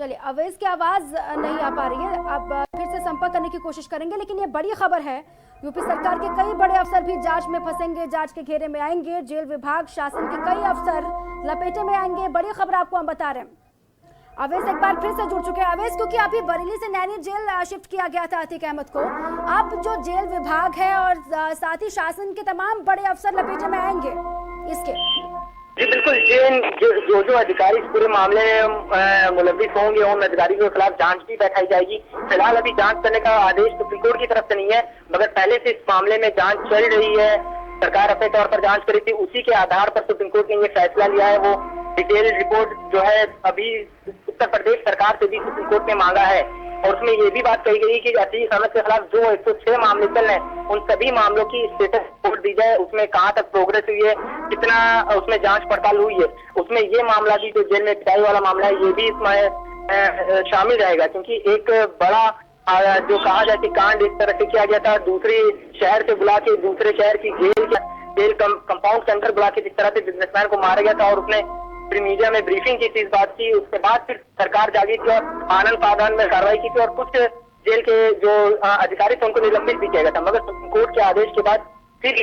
चलिए, अवैस की आवाज नहीं आ पा रही है, अब फिर से संपर्क करने की कोशिश करेंगे। लेकिन ये बड़ी खबर है, यूपी सरकार के कई बड़े अफसर भी जांच में फंसेंगे, जांच के घेरे में आएंगे। जेल विभाग, शासन के कई अफसर लपेटे में आएंगे। बड़ी खबर आपको हम बता रहे हैं। अवैस एक बार फिर से जुड़ चुके हैं। अवैस, क्योंकि अभी बरेली से नैनी जेल शिफ्ट किया गया था अतीक अहमद को, अब जो जेल विभाग है और साथ ही शासन के तमाम बड़े अफसर लपेटे में आएंगे इसके। जी बिल्कुल, जो अधिकारी इस पूरे मामले में मुलविस होंगे उन अधिकारियों के खिलाफ जांच भी बैठाई जाएगी। फिलहाल अभी जांच करने का आदेश सुप्रीम कोर्ट की तरफ से नहीं है, मगर पहले से इस मामले में जांच चल रही है। सरकार अपने तौर पर जांच करी थी, उसी के आधार पर सुप्रीम कोर्ट ने ये फैसला लिया है। वो डिटेल रिपोर्ट जो है अभी उत्तर प्रदेश सरकार से भी सुप्रीम कोर्ट ने मांगा है, और उसमें ये भी बात कही गई कि अतीक अहमद के खिलाफ जो 106 मामले चल रहे हैं उन सभी मामलों की स्टेटस रिपोर्ट दी जाए, उसमें कहाँ तक प्रोग्रेस हुई है, कितना उसमें जांच पड़ताल हुई है। उसमें ये मामला भी, जो जेल में पिटाई वाला मामला है, ये भी इसमें शामिल रहेगा। क्योंकि एक बड़ा जो कहा जाए कि कांड इस तरह से किया गया था, दूसरी शहर से बुला के दूसरे शहर की जेल कंपाउंड के अंदर बुला के जिस तरह से बिजनेसमैन को मारा गया था, और उसने मीडिया में ब्रीफिंग की थी इस बात की। उसके बाद फिर सरकार जागी थी और आनंद फानंद में कार्रवाई की थी, और कुछ जेल के जो अधिकारी थे उनको निलंबित भी किया गया था। मगर सुप्रीम कोर्ट के आदेश के बाद फिर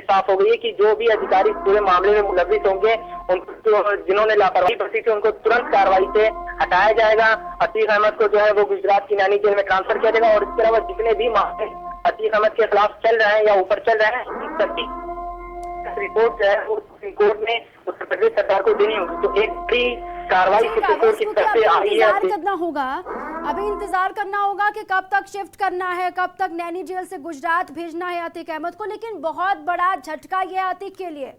साफ हो गई है कि जो भी अधिकारी पूरे मामले में मुलविस होंगे, उनको जिन्होंने लापरवाही बरती थी उनको तुरंत कार्रवाई से हटाया जाएगा। अतीक अहमद को जो है वो गुजरात की नैनी जेल में ट्रांसफर किया जाएगा, और इसके अलावा जितने भी मामले अतीक अहमद के खिलाफ चल रहे हैं या ऊपर चल रहे हैं, रिपोर्ट जो है वो सुप्रीम कोर्ट में उत्तर प्रदेश सरकार को देनी होगी। तो एक बड़ी कार्रवाई सुप्रीम कोर्ट की तरफ से आई है। इंतजार करना होगा, अभी इंतजार करना होगा कि कब तक शिफ्ट करना है, कब तक नैनी जेल से गुजरात भेजना है अतीक अहमद को। लेकिन बहुत बड़ा झटका ये अतीक के लिए।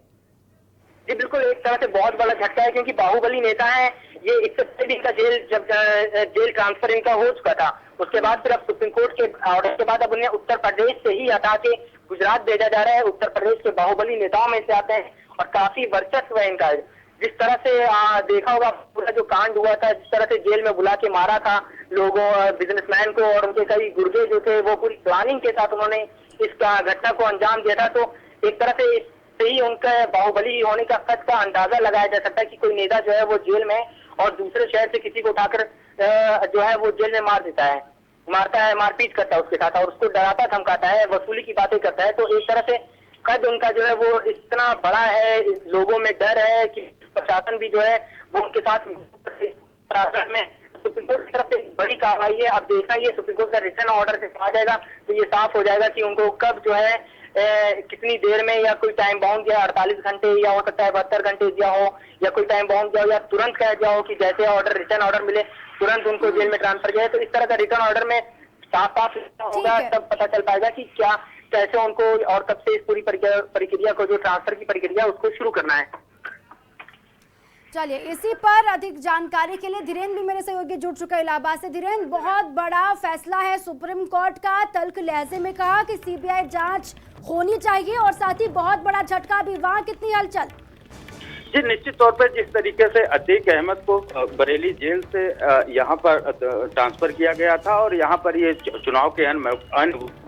जी बिल्कुल, एक तरह से बहुत बड़ा झटका है, क्योंकि बाहुबली नेता है ये। इससे पहले इनका जेल ट्रांसफर इनका हो चुका था, उसके बाद फिर अब सुप्रीम कोर्ट के ऑर्डर के बाद अब उन्हें उत्तर प्रदेश से ही हटा के गुजरात भेजा जा रहा है। उत्तर प्रदेश के बाहुबली नेताओं में से आते हैं और काफी वर्चस्व है इनका। जिस तरह से देखा होगा पूरा जो कांड हुआ था, जिस तरह से जेल में बुला के मारा था लोगों, बिजनेसमैन को, और उनके कई गुर्गे जो थे वो पूरी प्लानिंग के साथ उन्होंने इस घटना को अंजाम दिया था। तो एक तरह से ही उनका बाहुबली होने का कद का अंदाजा लगाया जा सकता है कि कोई नेता जो है वो जेल में और दूसरे शहर से किसी को उठाकर जो है वो जेल में मारता है, मारपीट करता है उसके साथ, और उसको डराता धमकाता है, वसूली की बातें करता है। तो एक तरह से कद उनका जो है वो इतना बड़ा है, लोगों में डर है कि प्रशासन भी जो है वो उनके साथ में। सुप्रीम कोर्ट की तरफ से बड़ी कार्रवाई है। अब देखना ये सुप्रीम कोर्ट का रिटर्न ऑर्डर से आ जाएगा तो ये साफ हो जाएगा कि उनको कब जो है कितनी देर में, या कोई टाइम बाउंड दिया 48 घंटे, या हो सकता है 72 घंटे दिया हो, या कोई टाइम बाउंड दिया हो, या तुरंत कह दिया हो कि जैसे ऑर्डर रिटर्न ऑर्डर मिले तुरंत उनको जेल में ट्रांसफर किया है। तो इस तरह का रिटर्न ऑर्डर में साफ होगा, तब पता चल पाएगा कि क्या कैसे उनको और कब से इस पूरी प्रक्रिया को, जो ट्रांसफर की प्रक्रिया उसको शुरू करना है। चलिए, इसी पर अधिक जानकारी के लिए धीरेन्द्र भी मेरे सहयोगी जुड़ चुका है इलाहाबाद से। धीरेन्द्र, बहुत बड़ा फैसला है सुप्रीम कोर्ट का, तल्ख लहजे में कहा कि सीबीआई जांच होनी चाहिए, और साथ ही बहुत बड़ा झटका भी। वहां कितनी हलचल? जी निश्चित तौर पर जिस तरीके से अतीक अहमद को बरेली जेल से यहाँ पर ट्रांसफर किया गया था, और यहाँ पर ये चुनाव के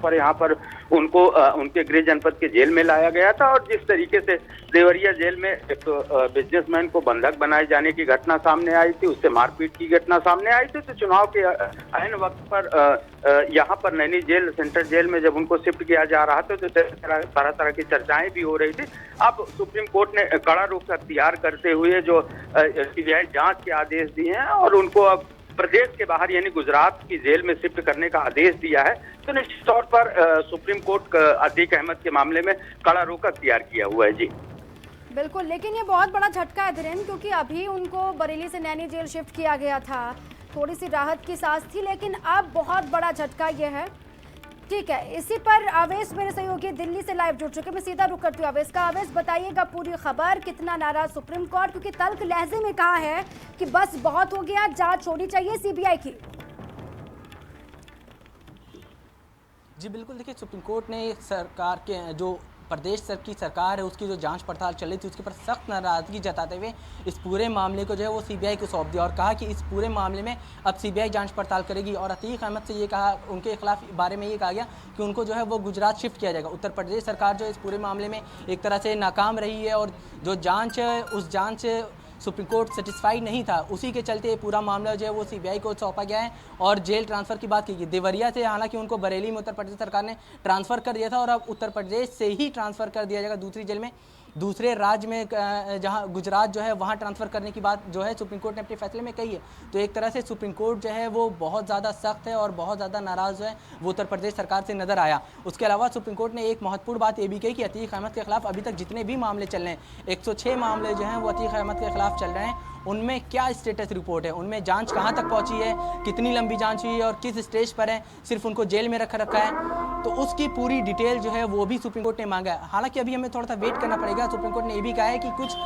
पर यहाँ पर उनको उनके गृह जनपद के जेल में लाया गया था, और जिस तरीके से देवरिया जेल में एक बिजनेसमैन को बंधक बनाए जाने की घटना सामने आई थी, उससे मारपीट की घटना सामने आई थी, तो चुनाव के ऐन वक्त पर यहाँ पर नैनी जेल, सेंट्रल जेल में जब उनको शिफ्ट किया जा रहा था तो तरह तरह की चर्चाएं भी हो रही थी। अब सुप्रीम कोर्ट ने कड़ा रुख अख्तियार करते हुए जो सीबीआई जांच के आदेश दिए हैं और उनको अब प्रदेश के बाहर यानी गुजरात की जेल में शिफ्ट करने का आदेश दिया है, तो निश्चित तौर पर सुप्रीम कोर्ट अतीक अहमद के मामले में कड़ा रुख अख्तियार किया हुआ है। जी बिल्कुल, लेकिन ये बहुत बड़ा झटका है धीरेन्द्र, क्योंकि अभी उनको बरेली से नैनी जेल शिफ्ट किया गया था, थोड़ी सी राहत की सांस थी, लेकिन अब बहुत बड़ा झटका ये है। ठीक है, इसी पर अवैस मेरे सहयोगी दिल्ली से लाइव जुड़ चुके, मैं सीधा रुक करती हूँ अवैस का। अवैस, बताइएगा पूरी खबर, कितना नाराज सुप्रीम कोर्ट, क्योंकि तल्ख लहजे में कहा है कि बस बहुत हो गया, जांच होनी चाहिए सीबीआई की। जी बिल्कुल, देखिए सुप्रीम कोर्ट ने सरकार के जो प्रदेश की सरकार है उसकी जो जांच पड़ताल चल रही थी उसके पर सख्त नाराज़गी जताते हुए इस पूरे मामले को जो है वो सीबीआई को सौंप दिया, और कहा कि इस पूरे मामले में अब सीबीआई जांच पड़ताल करेगी। और अतीक अहमद से ये कहा, उनके खिलाफ बारे में ये कहा गया कि उनको जो है वो गुजरात शिफ्ट किया जाएगा। उत्तर प्रदेश सरकार जो इस पूरे मामले में एक तरह से नाकाम रही है, और जो जाँच है उस जाँच सुप्रीम कोर्ट सेटिस्फाइड नहीं था, उसी के चलते पूरा मामला जो है वो सीबीआई को सौंपा गया है और जेल ट्रांसफ़र की बात की गई। देवरिया से हालांकि उनको बरेली में उत्तर प्रदेश सरकार ने ट्रांसफ़र कर दिया था और अब उत्तर प्रदेश से ही ट्रांसफ़र कर दिया जाएगा दूसरी जेल में, दूसरे राज्य में जहां गुजरात जो है वहां ट्रांसफ़र करने की बात जो है सुप्रीम कोर्ट ने अपने फैसले में कही है। तो एक तरह से सुप्रीम कोर्ट जो है वो बहुत ज़्यादा सख्त है और बहुत ज़्यादा नाराज़ जो है वो उत्तर प्रदेश सरकार से नज़र आया। उसके अलावा सुप्रीम कोर्ट ने एक महत्वपूर्ण बात ये भी कही कि अतीक अहमद के खिलाफ अभी तक जितने भी मामले चल रहे हैं, 106 मामले जो हैं वो अतीक अहमद के खिलाफ चल रहे हैं, उनमें क्या स्टेटस रिपोर्ट है, उनमें जांच कहां तक पहुंची है, कितनी लंबी जांच हुई है और किस स्टेज पर है, सिर्फ उनको जेल में रखा है, तो उसकी पूरी डिटेल जो है वो भी सुप्रीम कोर्ट ने मांगा है। हालांकि अभी हमें थोड़ा सा वेट करना पड़ेगा। सुप्रीम कोर्ट ने ये भी कहा है कि कुछ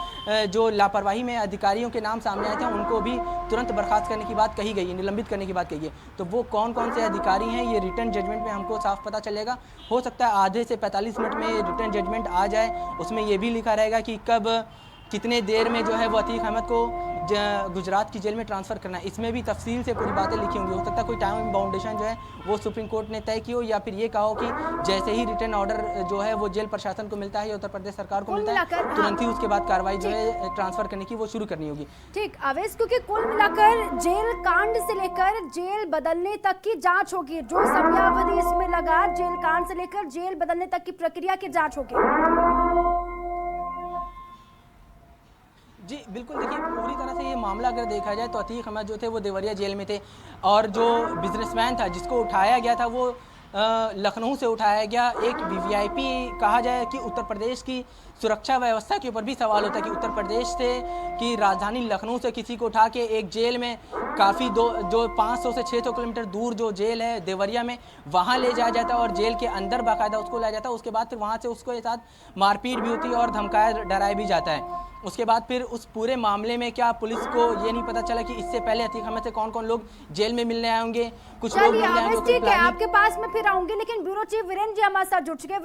जो लापरवाही में अधिकारियों के नाम सामने आए थे उनको भी तुरंत बर्खास्त करने की बात कही गई है, निलंबित करने की बात कही है। तो वो कौन कौन से अधिकारी हैं ये रिटर्न जजमेंट में हमको साफ पता चलेगा। हो सकता है आधे से 45 मिनट में रिटर्न जजमेंट आ जाए, उसमें ये भी लिखा रहेगा कि कब कितने देर में जो है वो अतीक अहमद को गुजरात की जेल में ट्रांसफ़र करना है। इसमें भी तफसील से पूरी बातें लिखी होंगी। हो सकता है कोई टाइम बाउंडेशन जो है वो सुप्रीम कोर्ट ने तय की हो, या फिर ये कहा हो कि जैसे ही रिटर्न ऑर्डर जो है वो जेल प्रशासन को मिलता है या उत्तर प्रदेश सरकार को मिलता है, तुरंत ही उसके बाद कार्रवाई जो है ट्रांसफ़र करने की वो शुरू करनी होगी। ठीक अवैस, क्योंकि कुल मिलाकर जेल कांड से लेकर जेल बदलने तक की जांच होगी, जो समयावधि इसमें लगा जेल कांड से लेकर जेल बदलने तक की प्रक्रिया की जांच होगी। जी बिल्कुल, देखिए पूरी तरह से ये मामला अगर देखा जाए तो अतीक अहमद जो थे वो देवरिया जेल में थे और जो बिजनेसमैन था जिसको उठाया गया था वो लखनऊ से उठाया गया। एक वीवीआईपी कहा जाए कि उत्तर प्रदेश की सुरक्षा व्यवस्था के ऊपर भी सवाल होता है कि उत्तर प्रदेश से की राजधानी लखनऊ से किसी को उठा के एक जेल में काफ़ी जो 500 से 600 किलोमीटर दूर जो जेल है देवरिया में, वहाँ ले जाया जाता है और जेल के अंदर बाकायदा उसको लाया जाता है। उसके बाद फिर वहाँ से उसको साथ मारपीट भी होती है और धमकाया डराया भी जाता है। उसके बाद फिर उस पूरे मामले में क्या पुलिस को ये नहीं पता चला कि इससे पहले अतीक अहमद से कौन कौन लोग जेल में मिलने आए होंगे, कुछ लोग मिलने आए होंगे। आपके पास में फिर आऊंगी, लेकिन ब्यूरो चीफ वीरेंद्र जी हमारे साथ जुड़ चुके हैं।